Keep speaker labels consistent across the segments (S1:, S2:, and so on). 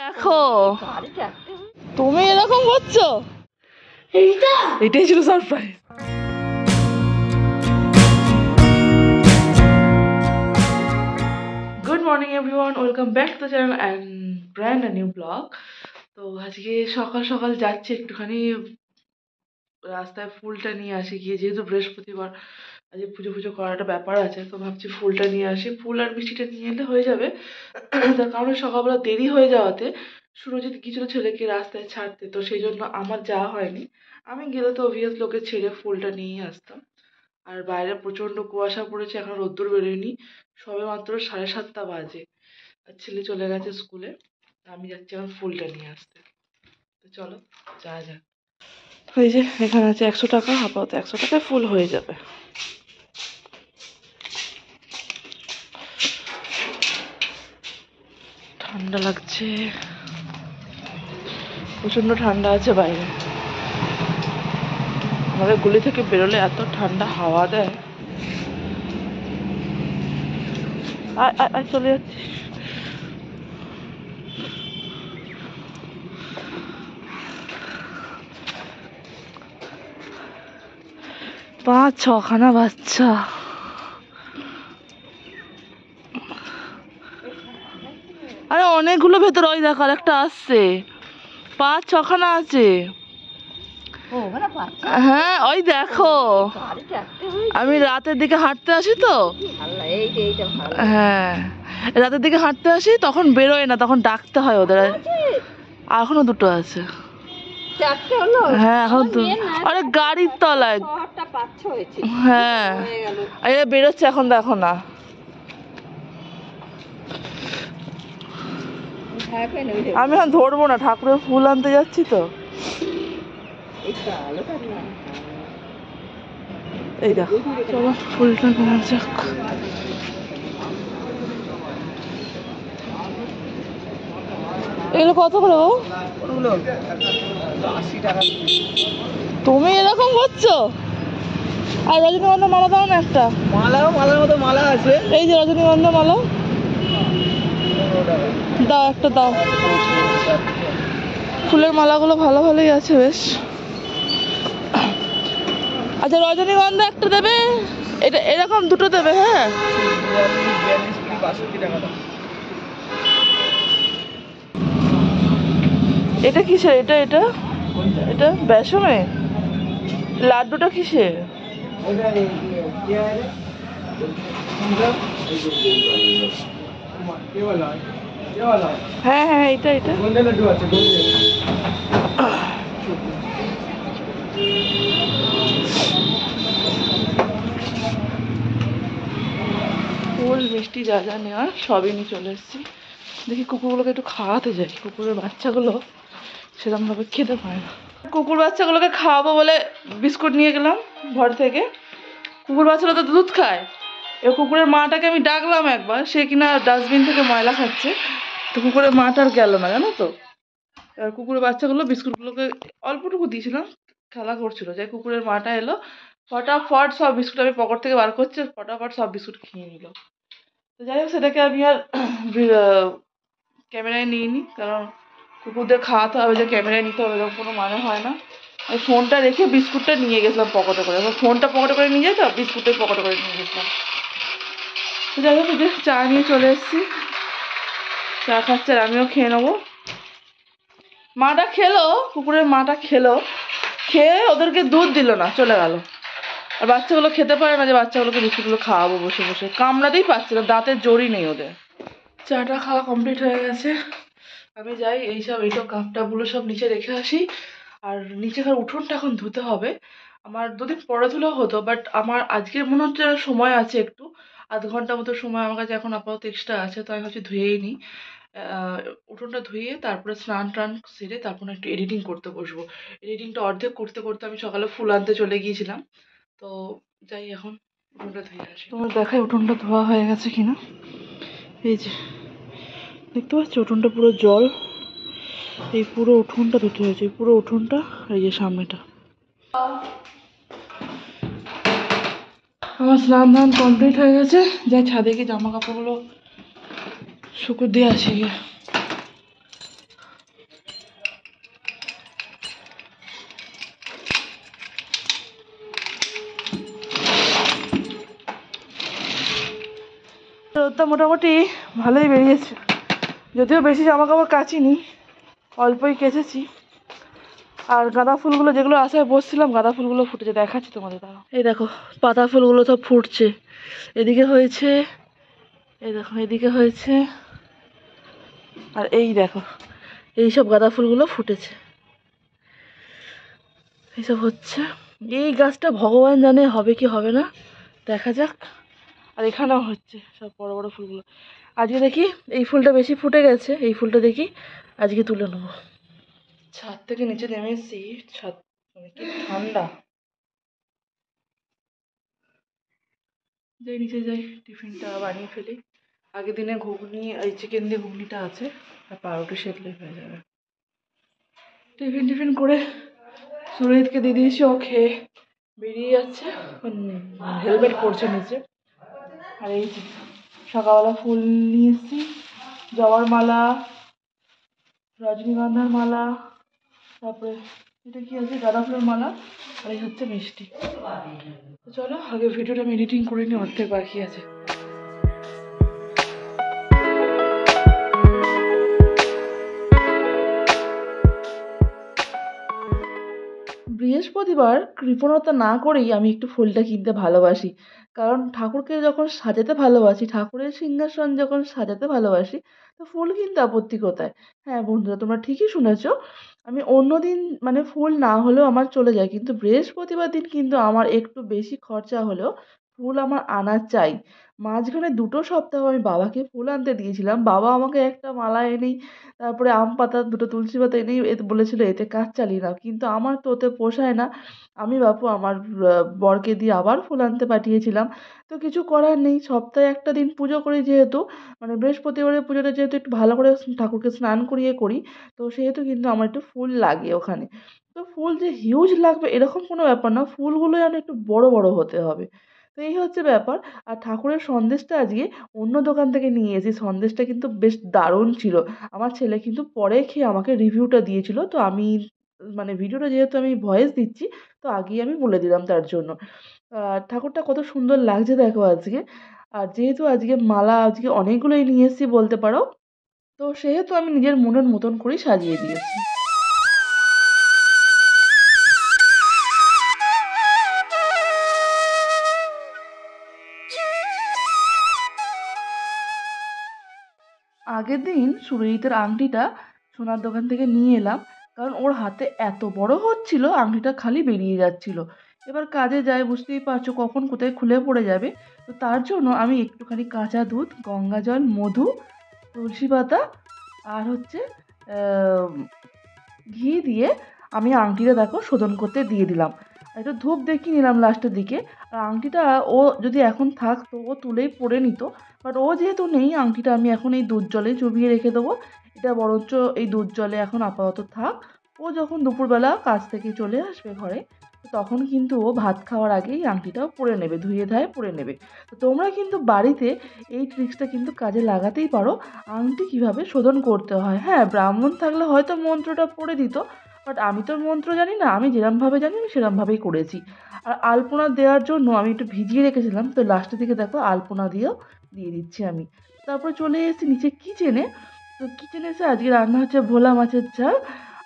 S1: দেখো তুমি এরকম করছো, এটাই ছিল surprise. Good morning everyone, welcome back to the channel and brand new blog. তো আজকে সকাল সকাল যাচ্ছি একটুখানি রাস্তায় ফুলটা নিয়ে আসি গিয়ে, যেহেতু বৃহস্পতিবার আজকে পুজো পুজো করার একটা ব্যাপার আছে, তো ভাবছি ফুলটা নিয়ে আসি। ফুল আর মিষ্টিটা নিয়ে এলে হয়ে যাবে, তার কারণ সকালবেলা দেরি হয়ে যাওয়াতে সুরজিৎ গিয়েছিল ছেলেকে রাস্তায় ছাড়তে, তো সেই জন্য আমার যাওয়া হয়নি। আমি গেলে তো অবভিয়াস লোকে ছেড়ে ফুলটা নিয়েই আসতাম। আর বাইরে প্রচণ্ড কুয়াশা পড়েছে, এখন রোদ্দুর বেরোয়নি, সবে মাত্র 7:30 বাজে। আর ছেলে চলে গেছে স্কুলে, আমি যাচ্ছি এখন ফুলটা নিয়ে আসতে। তো চলো যা যাক। এই যে এখানে আছে 100 টাকা, আপাতত 100 টাকায় ফুল হয়ে যাবে। ঠান্ডা লাগছে, প্রচন্ড ঠান্ডা আছে বাইরে। আমাদের গলি থেকে বেরোলে এত ঠান্ডা হাওয়া দেয়। চলে যাচ্ছি। 5-6খানা বাচ্চা। আরে অনেকগুলো ভেতর, ওই দেখো একটা আসছে, 5-6খানা আছে। হ্যাঁ ওই দেখো, আমি রাতের দিকে হাঁটতে আসি তো, হ্যাঁ রাতের দিকে হাঁটতে আসি, তখন বেরোয় না, তখন ডাকতে হয় ওদের। এখনো দুটো আছে। হ্যাঁ এখন আরে গাড়ির তলায়, হ্যাঁ এরা বেরোচ্ছে এখন, দেখো না। আমি এখন ধরবো না, ঠাকুরের ফুল আনতে যাচ্ছি তো। এই দেখো, চলো ফুলটা নেওয়া যাক। এগুলো কত করে গো? তুমি এরকম করছো। আর রজনীগন্ধা মালা দাও না একটা। মালার মতো মালা আছে, এই যে রজনীগন্ধা মালা দাও, একটা দাও। ফুলের মালাগুলো ভালো ভালোই আছে বেশ। আচ্ছা রজনীগন্ধা একটা দেবে, এটা এরকম দুটো দেবে। হ্যাঁ এটা কিসের? এটা এটা এটা বেসনে লাড্ডুটা কিসের? হ্যাঁ হ্যাঁ এটা এটা ফুল মিষ্টি যা যা নেওয়ার সবই নিয়ে চলে এসেছি। দেখি কুকুরগুলোকে একটু খাওয়াতে যাই, কুকুরের বাচ্চাগুলো সেরকমভাবে খেতে পারে না। কুকুর বাচ্চাগুলোকে খাওয়াবো বলে বিস্কুট নিয়ে গেলাম ঘর থেকে। কুকুর বাচ্চাগুলো তো দুধ খায়, এবার কুকুরের মাটাকে আমি ডাকলাম একবার, সে কিনা ডাস্টবিন থেকে ময়লা খাচ্ছে, তো কুকুরের মাটা আর গেল না, জানো তো। এবার কুকুরের বাচ্চাগুলো বিস্কুটগুলোকে অল্পটুকু দিয়েছিলাম, খেলা করছিল, যাই কুকুরের মাটা এলো, ফটাফট সব বিস্কুট আমি পকেট থেকে বার করছি, ফটাফট সব বিস্কুট খেয়ে নিল। তো যাই হোক, সেটাকে আমি আর ক্যামেরায় নিইনি, কারণ কুকুরদের খাওয়াতে হবে যে ক্যামেরায় নিতে হবে এরকম কোনো মানে হয় না। আমি ফোনটা রেখে বিস্কুটটা নিয়ে গেছিলাম পকেটে করে, ফোনটা পকেটে করে নিয়ে যেতাম, বিস্কুটের পকেটে করে নিয়ে গেছিলাম। তো যাই হোক, যে চা নিয়ে চলে এসেছি, চা খাচ্ছে আর আমিও খেয়ে নেবো। মাটা খেলো, কুকুরের মাটা খেলো, খেয়ে ওদেরকে দুধ দিল না, চলে গেল। আর বাচ্চাগুলো খেতে পারে না, যে বাচ্চাগুলোকে বিস্কুটগুলো খাওয়াবো বসে বসে, কামড়াতেই পারছে না, দাঁতের জোরই নেই ওদের। চাটা খাওয়া কমপ্লিট হয়ে গেছে, আমি যাই এইসব কাপ টাপগুলো সব নিচে রেখে আসি। আর নিচেকার উঠোনটা এখন ধুতে হবে, আমার 2 দিন পরে ধুলেও হতো, বাট আমার আজকের মনে হচ্ছে সময় আছে একটু, আধ ঘন্টা মতো সময় আমার কাছে এখন আপাতত এক্সট্রা আছে, তো আমি ভাবছি ধুয়েই নিই। উঠোনটা ধুয়ে তারপরে স্নান টান সেরে তারপরে একটু এডিটিং করতে বসবো। এডিটিংটা অর্ধেক করতে করতে আমি সকালে ফুল আনতে চলে গিয়েছিলাম, তো যাই এখন উঠোনটা ধুয়ে আসি। তোমার দেখাই উঠোনটা ধোয়া হয়ে গেছে কিনা। এই যে দেখতে পাচ্ছ উঠোনটা পুরো জল, এই পুরো উঠোনটা ধুতে হয়েছে, পুরো উঠোনটা, এই যে সামনেটা। আমার স্নান ধান কমপ্লিট হয়ে গেছে, যাই ছাদে গিয়ে জামা কাপড়গুলো শুকুর দিয়ে আসি গিয়ে। রোদটা মোটামুটি ভালোই বেরিয়েছে, যদিও বেশি জামা কাপড় কাচিনি, অল্পই কেচেছি। আর গাঁদা ফুলগুলো যেগুলো আশায় বসছিলাম, গাঁদা ফুলগুলো ফুটেছে, দেখাচ্ছি তোমাদের। দাঁড়াও, এই দেখো পাতা ফুলগুলো সব ফুটছে। এদিকে হয়েছে, এই দেখো এদিকে হয়েছে, আর এই দেখো এইসব গাঁদা ফুলগুলো ফুটেছে, এইসব হচ্ছে। এই গাছটা ভগবান জানে হবে কি হবে না, দেখা যাক। আর এখানেও হচ্ছে সব বড় বড় ফুলগুলো। আজকে দেখি এই ফুলটা বেশি ফুটে গেছে, এই ফুলটা দেখি আজকে তুলে নেবো। ছাদ থেকে নিচে নেমে এসেছি, ছাদ কি ঠান্ডা। যাই নিচে যাই, টিফিনটা বানিয়ে ফেলি। আগের দিনে ঘুগনি, এই চিকেন দিয়ে ঘুগনিটা আছে, আর পাউরুটি সেদ্ধই হয়ে যাবে। টিফিন করে সুরজিৎকে দিয়ে দিয়েছি, ও খেয়ে বেরিয়ে যাচ্ছে, হেলমেট পরছে নিচে। আর এই যে সকালবেলা ফুল নিয়ে এসেছি, জবার মালা, রজনীগন্ধার মালা, তারপরে এটা কি আছে, গাঁদা ফুলের মালা, আর এই হচ্ছে মিষ্টি। তো চলো আগে ভিডিওটা আমি এডিটিং করে নিই, অর্ধেক বাকি আছে। বৃহস্পতিবার কৃপণতা না করেই আমি একটু ফুলটা কিনতে ভালোবাসি। কারণ ঠাকুরকে যখন সাজাতে ভালোবাসি, ঠাকুরের সিংহাসন যখন সাজাতে ভালোবাসি, তো ফুল কিনতে আপত্তি কোথায়? হ্যাঁ বন্ধুরা, তোমরা ঠিকই শুনেছ। আমি অন্য দিন মানে ফুল না হলেও আমার চলে যায়, কিন্তু বৃহস্পতিবার দিন কিন্তু আমার একটু বেশি খরচা হলেও ফুল আমার আনা চাই। মাঝখানে 2 সপ্তাহ আমি বাবাকে ফুল আনতে দিয়েছিলাম। বাবা আমাকে একটা মালা এনেই, তারপরে আম পাতা, 2টো তুলসী পাতা এনেই বলেছিল এতে কাজ চালিয়ে নাও। কিন্তু আমার তো ওতে পোষায় না। আমি বাপু আমার বরকে দিয়ে আবার ফুল আনতে পাঠিয়েছিলাম। তো কিছু করার নেই, সপ্তাহে একটা দিন পুজো করি যেহেতু, মানে বৃহস্পতিবারের পুজোটা যেহেতু একটু ভালো করে ঠাকুরকে স্নান করিয়ে করি, তো সেহেতু কিন্তু আমার একটু ফুল লাগে ওখানে। তো ফুল যে হিউজ লাগবে এরকম কোনো ব্যাপার না, ফুলগুলো যেন একটু বড় বড় হতে হবে। তো এই হচ্ছে ব্যাপার। আর ঠাকুরের সন্দেশটা আজকে অন্য দোকান থেকে নিয়ে এসেছি, সন্দেশটা কিন্তু বেশ দারুণ ছিল। আমার ছেলে কিন্তু পরে খেয়ে আমাকে রিভিউটা দিয়েছিল, তো আমি মানে ভিডিওটা যেহেতু আমি ভয়েস দিচ্ছি, তো আগেই আমি বলে দিলাম তার জন্য। ঠাকুরটা কত সুন্দর লাগছে দেখো আজকে। আর যেহেতু আজকে মালা আজকে অনেকগুলোই নিয়ে এসেছি বলতে পারো, তো সেহেতু আমি নিজের মনের মতন করেই সাজিয়ে দিয়েছি। আগের দিন সুরজিতের আংটিটা সোনার দোকান থেকে নিয়ে এলাম, কারণ ওর হাতে এত বড় হচ্ছিল আংটিটা খালি বেরিয়ে যাচ্ছিল। এবার কাজে যায়, বুঝতেই পারছো কখন কোথায় খুলে পড়ে যাবে। তো তার জন্য আমি একটুখানি কাঁচা দুধ, গঙ্গা জল, মধু, তুলসী পাতা আর হচ্ছে ঘি দিয়ে আমি আংটিটা দেখো শোধন করতে দিয়ে দিলাম। একটু ধূপ দেখিয়ে নিলাম লাস্টের দিকে। আর আংটিটা ও যদি এখন থাকতো ও তুলেই পরে নিত, বাট ও যেহেতু নেই, আংটিটা আমি এখন এই দুধ জলে চুবিয়ে রেখে দেবো। এটা বরঞ্চ এই দুধ জলে এখন আপাতত থাক। ও যখন দুপুরবেলা কাজ থেকে চলে আসবে ঘরে, তো তখন কিন্তু ও ভাত খাওয়ার আগেই আংটিটাও পরে নেবে, ধুয়ে ধায়ে পরে নেবে। তো তোমরা কিন্তু বাড়িতে এই ট্রিক্সটা কিন্তু কাজে লাগাতেই পারো, আংটি কিভাবে শোধন করতে হয়। হ্যাঁ, ব্রাহ্মণ থাকলে হয়তো মন্ত্রটা পড়ে দিত, বাট আমি তো মন্ত্র জানি না, আমি যেরমভাবে জানি আমি সেরমভাবেই করেছি। আর আলপনা দেওয়ার জন্য আমি একটু ভিজিয়ে রেখেছিলাম, তো লাস্টের দিকে দেখো আলপনা দিয়েও দিয়ে দিচ্ছি আমি। তারপর চলে এসেছি নিচে কিচেনে। তো কিচেনে এসে আজকে রান্না হচ্ছে ভোলা মাছের ঝাল,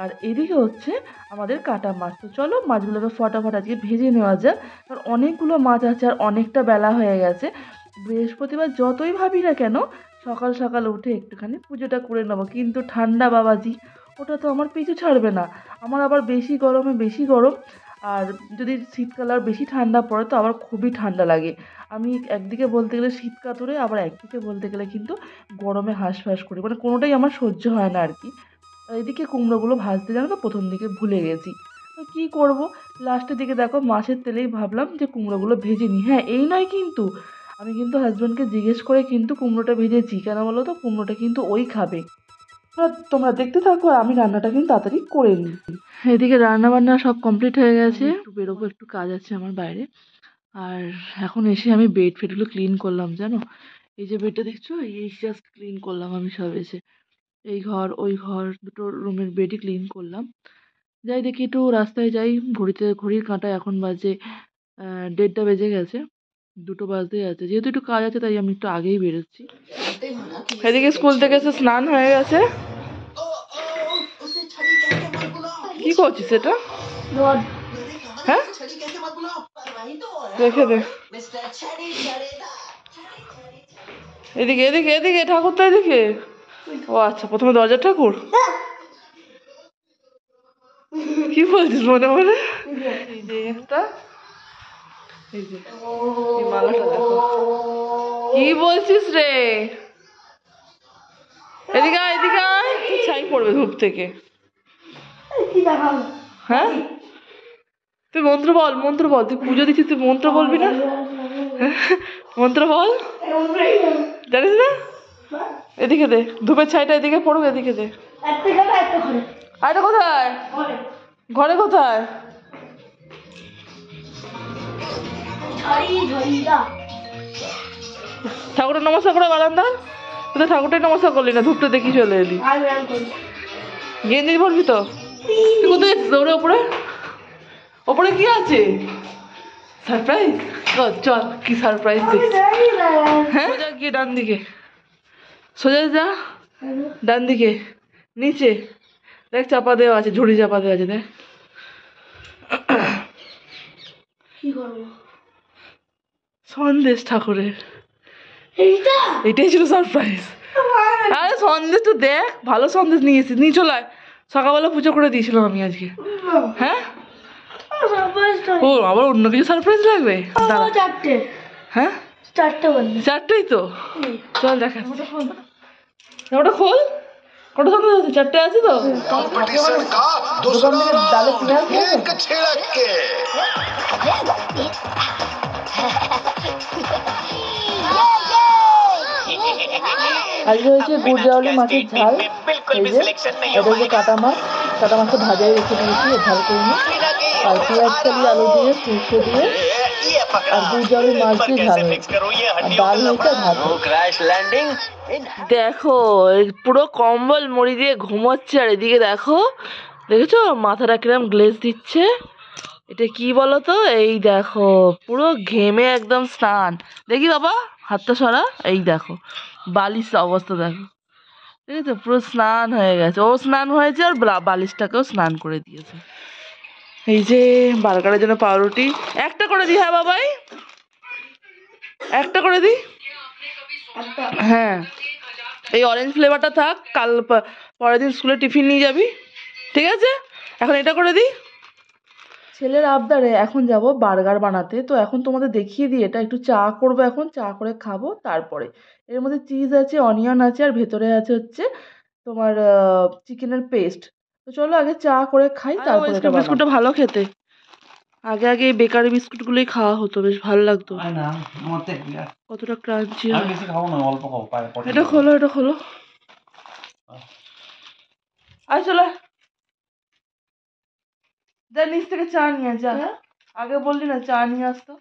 S1: আর এদিকে হচ্ছে আমাদের কাটা মাছ। তো চলো মাছগুলোকে ফটাফট আজকে ভেজে নেওয়া যাক, কারণ অনেকগুলো মাছ আছে আর অনেকটা বেলা হয়ে গেছে। বৃহস্পতিবার যতই ভাবি না কেন, সকাল সকাল উঠে একটুখানি পুজোটা করে নেবো, কিন্তু ঠান্ডা বাবাজি ওটা তো আমার পিছু ছাড়বে না। আমার আবার বেশি গরমে বেশি গরম, আর যদি শীতকালে আর বেশি ঠান্ডা পড়ে তো আবার খুবই ঠান্ডা লাগে। আমি একদিকে বলতে গেলে শীত কাতুরে, আবার একদিকে বলতে গেলে কিন্তু গরমে হাঁসফাঁস করি, মানে কোনোটাই আমার সহ্য হয় না আর কি। আর এদিকে কুমড়োগুলো ভাজতে জানো তো প্রথম দিকে ভুলে গেছি। তো কী করবো, লাস্টের দিকে দেখো মাছের তেলেই ভাবলাম যে কুমড়োগুলো ভেজে নিই। হ্যাঁ, এই নয় কিন্তু, আমি কিন্তু হাজব্যান্ডকে জিজ্ঞেস করে কিন্তু কুমড়োটা ভেজেছি, কেন বলো তো, কুমড়োটা কিন্তু ওই খাবে। তোমরা দেখতে থাকো আর আমি রান্নাটা কিন্তু তাড়াতাড়ি করে নিই। এদিকে রান্না বান্না সব কমপ্লিট হয়ে গেছে, একটু বেরোবো, একটু কাজ আছে আমার বাইরে। আর এখন এসে আমি বেড ফেডগুলো ক্লিন করলাম জানো। এই যে বেডটা দেখছো, এই জাস্ট ক্লিন করলাম আমি সব এসে। এই ঘর ওই ঘর 2টো রুমের বেডই ক্লিন করলাম। যাই দেখি একটু রাস্তায় যাই, ঘড়ির কাঁটায় এখন বাজে 1:30 বেজে গেছে। 2টো বাজতেই আছে, যেহেতু একটু কাজ আছে তাই আমি একটু আগেই বেরোচ্ছি। এদিকে স্কুল থেকে এসে স্নান হয়ে গেছে। কি করছিস এটা? হ্যাঁ রেখে দে। এদিকে এদিকে এদিকে ঠাকুর তো এদিকে। ও আচ্ছা, প্রথমে দরজার ঠাকুর। কি বলছিস মনে মনে? এই যে একটা, এই যে এই মালাটা দেখো। কি বলছিস রে? এদিকে আয়, এদিকে আয়, ছাই পড়বে ধূপ থেকে। হ্যাঁ তুই মন্ত্র বল, মন্ত্র বল। তুই পুজো দিচ্ছিস, তুই মন্ত্র বলবি না? মন্ত্র বল, জানিস না? এদিকে দে ধূপের ছাইটা, এদিকে পড়বে, এদিকে দে। আরেকটা কোথায়? ঘরে কোথায়? ঠাকুরের নমস্কার করে বারান্দা। তুই তো ঠাকুরটাই নমস্কার করলি না, ধূপটা দেখি চলে এলি। গেঞ্জি পরবি তো? তুই কোথায় যাচ্ছিস? ওরে ওপরে, ওপরে কি আছে? সারপ্রাইজ? চল কি সারপ্রাইজ দেখছি। হ্যাঁ সোজা গিয়ে ডান দিকে, সোজা যা ডান দিকে, নিচে দেখ চাপা দেওয়া আছে, ঝুড়ি চাপা দেওয়া আছে, দেখ। সন্দেশ ঠাকুরের, এইটাই ছিল সারপ্রাইজ। আরে সন্দেশ তো দেখ, ভালো সন্দেশ নিয়ে এসেছিস, নিয়ে চলে আয়। সকালবেলা পুজো করে দিয়েছিলাম আমি আজকে। হ্যাঁ ও আবার অন্য কিছু সারপ্রাইজ লাগবে? হ্যাঁ চারটেই তো, চল দেখা। ওটা খোল, কটা সন্দেশ আছে? চারটে আছে তো। দোকান থেকে ডালে পেঁয়াজ আজকে হয়েছে গুড়জাউলি মাছের ঝাল। এই যে এটা হচ্ছে কাটা মাছ, কাটা মাছটা ভাজাই রেখে দিয়েছি ঝাল করে নিয়ে, আর পেঁয়াজ কালি আলু দিয়ে সরষে দিয়ে আর গুড়জাউলি মাছ দিয়ে ঝাল হয়েছে, আর ডাল হয়েছে ভাত। দেখো পুরো কম্বল মুড়ি দিয়ে ঘুমোচ্ছে, আর এদিকে দেখো, দেখেছো মাথাটা কিরম গ্লেজ দিচ্ছে। এটা কি বলো তো? এই দেখো পুরো ঘেমে একদম স্নান। দেখি বাবা হাতটা সরা, এই দেখো বালিশ অবস্থা দেখো, ঠিক আছে? পুরো স্নান হয়ে গেছে, ও স্নান হয়েছে আর বালিশটাকেও স্নান করে দিয়েছে। এই যে বার্গারের জন্য পাউরুটি একটা করে দিই। হ্যাঁ বাবাই একটা করে দিই। হ্যাঁ এই অরেঞ্জ ফ্লেভারটা থাক, কাল পরের দিন স্কুলে টিফিন নিয়ে যাবি, ঠিক আছে? এখন এটা করে দিই। ছেলের আবদারে এখন যাব বার্গার বানাতে। তো এখন তোমাদের দেখিয়ে দিই, এটা একটু চা করবো, এখন চা করে খাবো। তারপরে এর মধ্যে চিজ আছে, অনিয়ন আছে, আর ভেতরে আছে হচ্ছে তোমার চিকেনের পেস্ট। তো চলো আগে চা করে খাই, তারপরে এটা বানাবো। বিস্কুটটা ভালো খেতে, আগে আগে এই বেকারি বিস্কুটগুলোই খাওয়া হতো, বেশ ভালো লাগতো। কতটা ক্রাঞ্চি। এটা খোলো, এটা খোলো। আয় চলো যা নিচ থেকে চা নিয়ে যা, আগে বললি না চা নিয়ে আসতো।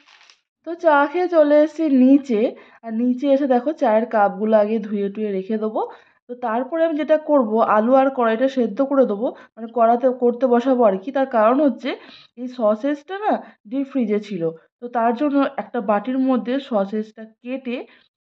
S1: তো চা খেয়ে চলে এসেছি নিচে, আর নিচে এসে দেখো চায়ের কাপগুলো আগে ধুয়ে টুয়ে রেখে দেবো। তো তারপরে আমি যেটা করব, আলু আর কড়াইটা সেদ্ধ করে দেবো, মানে কড়াতে করতে বসাবো আর কি। তার কারণ হচ্ছে এই সসেজটা না ডিপ ফ্রিজে ছিল, তো তার জন্য একটা বাটির মধ্যে সসেজটা কেটে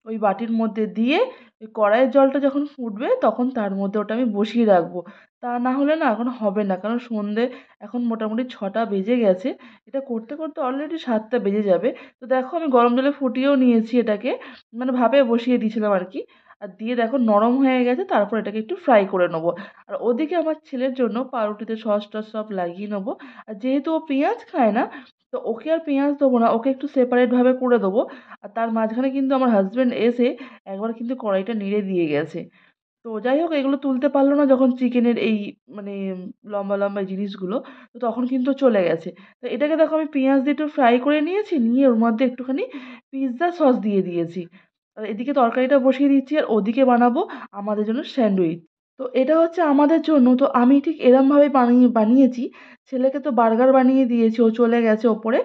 S1: ওই বাটির মধ্যে দিয়ে ওই কড়াইয়ের জলটা যখন ফুটবে তখন তার মধ্যে ওটা আমি বসিয়ে রাখবো। তা না হলে না এখন হবে না, কারণ সন্ধে এখন মোটামুটি 6টা বেজে গেছে, এটা করতে করতে অলরেডি 7টা বেজে যাবে। তো দেখো আমি গরম জলে ফুটিয়েও নিয়েছি এটাকে, মানে ভাপে বসিয়ে দিয়েছিলাম আর কি। আর দিয়ে দেখো নরম হয়ে গেছে, তারপর এটাকে একটু ফ্রাই করে নেবো। আর ওদিকে আমার ছেলের জন্য পাউরুটিতে সস টস সব লাগিয়ে নেবো। আর যেহেতু ও পেঁয়াজ খায় না, তো ওকে আর পেঁয়াজ দেবো না, ওকে একটু সেপারেটভাবে করে দেবো। আর তার মাঝখানে কিন্তু আমার হাজব্যান্ড এসে একবার কিন্তু কড়াইটা নেড়ে দিয়ে গেছে। তো যাই হোক এগুলো তুলতে পারলো না যখন চিকেনের এই মানে লম্বা লম্বা জিনিসগুলো, তো তখন কিন্তু চলে গেছে। তো এটাকে দেখো আমি পেঁয়াজ দিয়ে একটু ফ্রাই করে নিয়েছি, নিয়ে ওর মধ্যে একটুখানি পিৎজা সস দিয়ে দিয়েছি। আর এদিকে তরকারিটা বসিয়ে দিচ্ছি, আর ওদিকে বানাবো আমাদের জন্য স্যান্ডউইচ। তো এটা হচ্ছে আমাদের জন্য, তো আমি ঠিক এরমভাবে বানিয়েছি। ছেলেকে তো বার্গার বানিয়ে দিয়েছি, ও চলে গেছে ওপরে।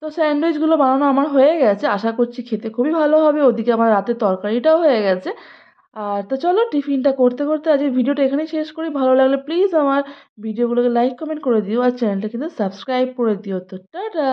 S1: তো স্যান্ডউইচগুলো বানানো আমার হয়ে গেছে, আশা করছি খেতে খুবই ভালো হবে। ওদিকে আমার রাতের তরকারিটাও হয়ে গেছে। আর তো চলো টিফিনটা করতে করতে আজকের ভিডিওটা এখানেই শেষ করি। ভালো লাগলে প্লিজ আমার ভিডিওগুলোকে লাইক কমেন্ট করে দিও, আর চ্যানেলটা কিন্তু সাবস্ক্রাইব করে দিও। তো টাটা।